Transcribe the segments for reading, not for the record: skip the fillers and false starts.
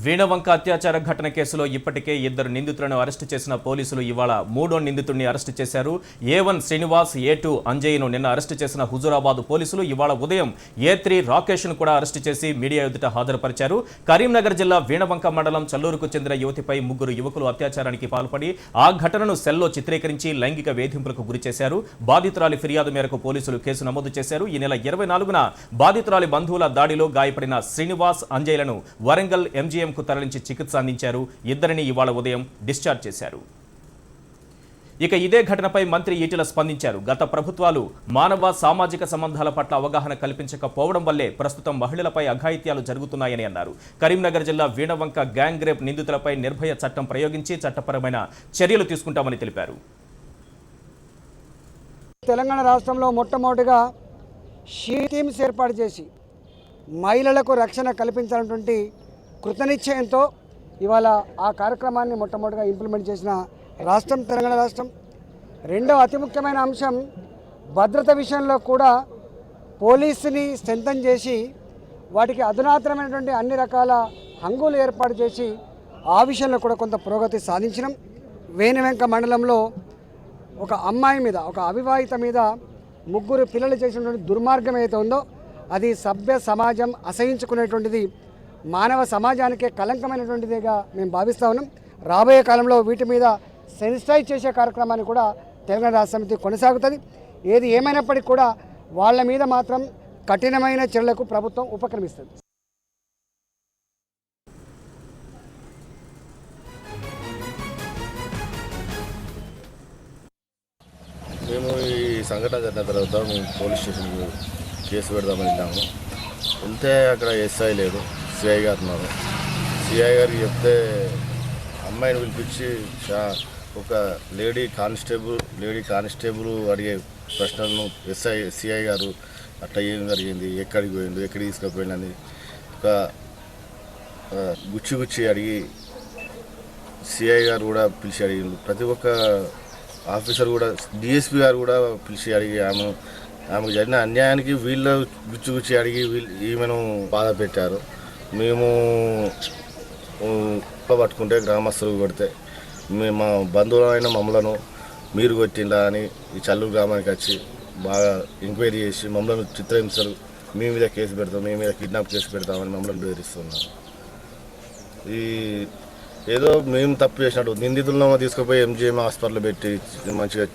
వీణవంక అత్యాచార ఘటన కేసులో ఇప్పటికే 2 నిందితులను అరెస్టు చేసిన పోలీసులు ఇవాళ 3వ నిందితుడిని అరెస్టు చేశారు. A1 శ్రీనివాస్, A2 అంజయ్యను నిన్న అరెస్టు చేసిన హుజూరాబాద్ పోలీసులు ఇవాళ ఉదయం A3 రాకేష్ను కూడా అరెస్టు చేసి మీడియా ఎదుట హాజరుపరిచారు. కరీంనగర్ జిల్లా వీణవంక మండలం చల్లూరుకు చెందిన యువతిపై 3 యువకులు అత్యాచారానికి పాల్పడి ఆ ఘటనను సెల్లో చిత్రీకరించి లైంగిక వేధింపులకు గురిచేశారు. బాధితురాలి ఫిర్యాదు మేరకు పోలీసులు కేసు నమోదు చేశారు. ఈ నెల 24న బాధితురాలి బంధువుల దాడిలో గాయపడిన శ్రీనివాస్, అంజయ్యలను వరంగల్ MGM కు తరలించి చికిత్స అందించారు. ఇద్దరిని ఇవాళ ఉదయం డిశ్చార్జ్ చేశారు. ఇక ఇదే ఘటనపై మంత్రి ఈటెల స్పందించారు. గత ప్రభుత్వాలు మానవ సామాజిక సంబంధాల పట్ల అవగాహన కల్పించకపోవడం వల్లే ప్రస్తుతం మహిళలపై అఘాయిత్యాలు జరుగుతున్నాయని అన్నారు. కరీంనగర్ జిల్లా వీణవంక గ్యాంగ్ రేప్ నిందితులపై నిర్భయ చట్టం ప్రయోగించి చట్టపరమైన చర్యలు తీసుకుంటామని తెలిపారు. తెలంగాణ రాష్ట్రంలో మొట్టమొదటిగా షీ టీమ్స్ ఏర్పాటు చేసి మహిళలకు రక్షణ కల్పించాలన్నటువంటి కృతనిశ్చయంతో ఇవాళ ఆ కార్యక్రమాన్ని మొట్టమొదటిగా ఇంప్లిమెంట్ చేసిన రాష్ట్రం తెలంగాణ రాష్ట్రం. రెండవ అతి ముఖ్యమైన అంశం భద్రత విషయంలో కూడా పోలీసుని స్ట్రెంథన్ చేసి వాటికి అధునాతనమైనటువంటి అన్ని రకాల హంగులు ఏర్పాటు చేసి ఆ విషయంలో కూడా కొంత పురోగతి సాధించినాం. వీణవంక మండలంలో ఒక అమ్మాయి మీద, ఒక అవివాహిత మీద 3 పిల్లలు చేసినటువంటి దుర్మార్గం ఏదైతే ఉందో అది సభ్య సమాజం అసహించుకునేటువంటిది, మానవ సమాజానికే కలంకమైనటువంటిదిగా మేము భావిస్తూ ఉన్నాం. రాబోయే కాలంలో వీటి మీద సెన్సిటైజ్ చేసే కార్యక్రమాన్ని కూడా తెలంగాణ రాష్ట్ర సమితి కొనసాగుతుంది. ఏది ఏమైనప్పటికీ కూడా వాళ్ళ మీద మాత్రం కఠినమైన చర్యలకు ప్రభుత్వం ఉపక్రమిస్తుంది. మేము ఈ సంఘటన జరిగిన తర్వాత మేము పోలీస్ స్టేషన్కి కేసు పెడదామని వెళ్ళాము. వెళ్తే అక్కడ SI లేడు, CI గారు ఉన్నారు. CI గారికి చెప్తే అమ్మాయిని పిలిపించి ఒక లేడీ కానిస్టేబుల్ అడిగే ప్రశ్నలను CI గారు అట్లా ఏం జరిగింది, ఎక్కడికి పోయింది, ఎక్కడికి తీసుకుపోయిందని ఒక గుచ్చి అడిగి CI గారు కూడా పిలిచి అడిగింది. ప్రతి ఒక్క ఆఫీసర్ కూడా, DSP గారు కూడా పిలిచి అడిగి ఆమెకు జరిగిన అన్యాయానికి వీళ్ళు గుచ్చి అడిగి ఈమెను బాధ పెట్టారు. మేము పట్టుకుంటే గ్రామస్తులు కొడితే మేము మా బంధువులైన మమ్మలను మీరు కొట్టిందా అని ఈ చల్లూరు గ్రామానికి వచ్చి బాగా ఎంక్వైరీ చేసి మమ్మల్ని చిత్రహింసలు, మీ మీద కేసు పెడతాం, మీ మీద కిడ్నాప్ కేసు పెడతామని మమ్మల్ని బెదిరిస్తున్నారు. ఈ ఏదో మేము తప్పు చేసినట్టు నిందితులను తీసుకుపోయి MGM హాస్పిటల్ పెట్టి మంచిగా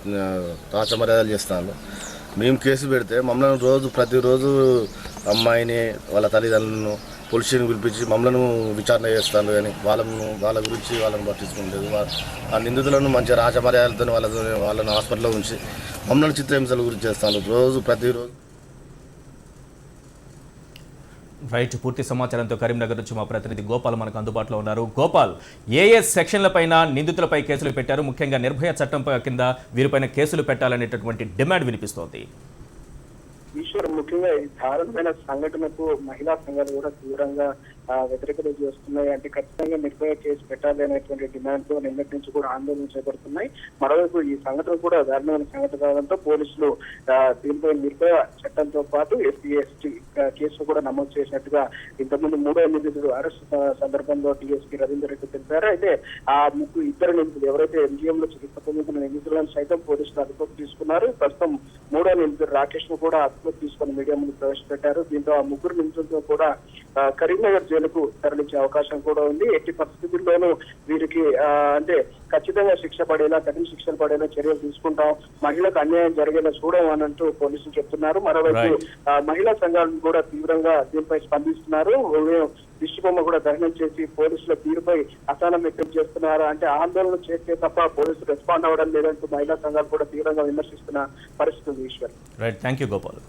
రాచమర్యాదలు చేస్తాను. మేము కేసు పెడితే మమ్మల్ని ప్రతిరోజు అమ్మాయిని, వాళ్ళ తల్లిదండ్రులను పోలీసుని పిలిపించి మమ్మల్ని విచారణ చేస్తాను. కానీ వాళ్ళ గురించి వాళ్ళని పట్టించుకోలేదు. ఆ నిందితులను మంచిగా రాచమర్యాదలతో వాళ్ళని హాస్పిటల్లో ఉంచి మమ్మల్ని చిత్రహింసల గురించి చేస్తాను ప్రతిరోజు. రైట్, పూర్తి సమాచారంతో కరీంనగర్ నుంచి మా ప్రతినిధి గోపాల్ మనకు అందుబాటులో ఉన్నారు. గోపాల్, ఏ సెక్షన్లపైన నిందితులపై కేసులు పెట్టారు? ముఖ్యంగా నిర్భయ చట్టం కింద వీరిపైన కేసులు పెట్టాలనేటటువంటి డిమాండ్ వినిపిస్తోంది. ఈశ్వర్, ముఖ్యంగా ఈ దారుణమైన సంఘటనకు మహిళా సంఘాలు కూడా తీవ్రంగా వ్యతిరేకత చేస్తున్నాయి. అంటే ఖచ్చితంగా నిర్భయ కేసు పెట్టాలి అనేటువంటి డిమాండ్ తో నిన్నటి నుంచి కూడా ఆందోళన చేపడుతున్నాయి. మరోవైపు ఈ సంఘటన కూడా దారుణమైన సంఘటన కావడంతో పోలీసులు దీనిపై నిర్భయ చట్టంతో పాటు SC/ST కేసు కూడా నమోదు చేసినట్టుగా ఇంతకుముందు 3వ నిందితుడు అరెస్ట్ సందర్భంలో DSP రవీందర్ రెడ్డి తెలిపారు. అయితే ఆ ఇద్దరు నిందితులు ఎవరైతే MGM లో చికిత్స పొందుతున్న నిందితులను సైతం పోలీసులు అదుపులోకి తీసుకున్నారు. ప్రస్తుతం 3వ నిందితుడు రాకేష్ ను కూడా అదుపులోకి తీసుకుని మీడియా ముందు ప్రవేశపెట్టారు. దీంతో ఆ 3 నిందితులతో కూడా కరీంనగర్ జైలుకు తరలించే అవకాశం కూడా ఉంది. ఎట్టి పరిస్థితుల్లోనూ వీరికి అంటే ఖచ్చితంగా కఠిన శిక్షలు పడేలా చర్యలు తీసుకుంటాం, మహిళలకు అన్యాయం జరిగేలా చూడం అనంటూ పోలీసులు చెప్తున్నారు. మరోవైపు మహిళా సంఘాలను కూడా తీవ్రంగా దీనిపై స్పందిస్తున్నారు. దిష్టిబొమ్మ కూడా దహనం చేసి పోలీసుల తీరుపై అసహనం వ్యక్తం చేస్తున్నారు. అంటే ఆందోళన చేస్తే తప్ప పోలీసులు రెస్పాండ్ అవ్వడం లేదంటూ మహిళా సంఘాలు కూడా తీవ్రంగా విమర్శిస్తున్న పరిస్థితి ఉంది. Eshwar, right, thank you Gopal.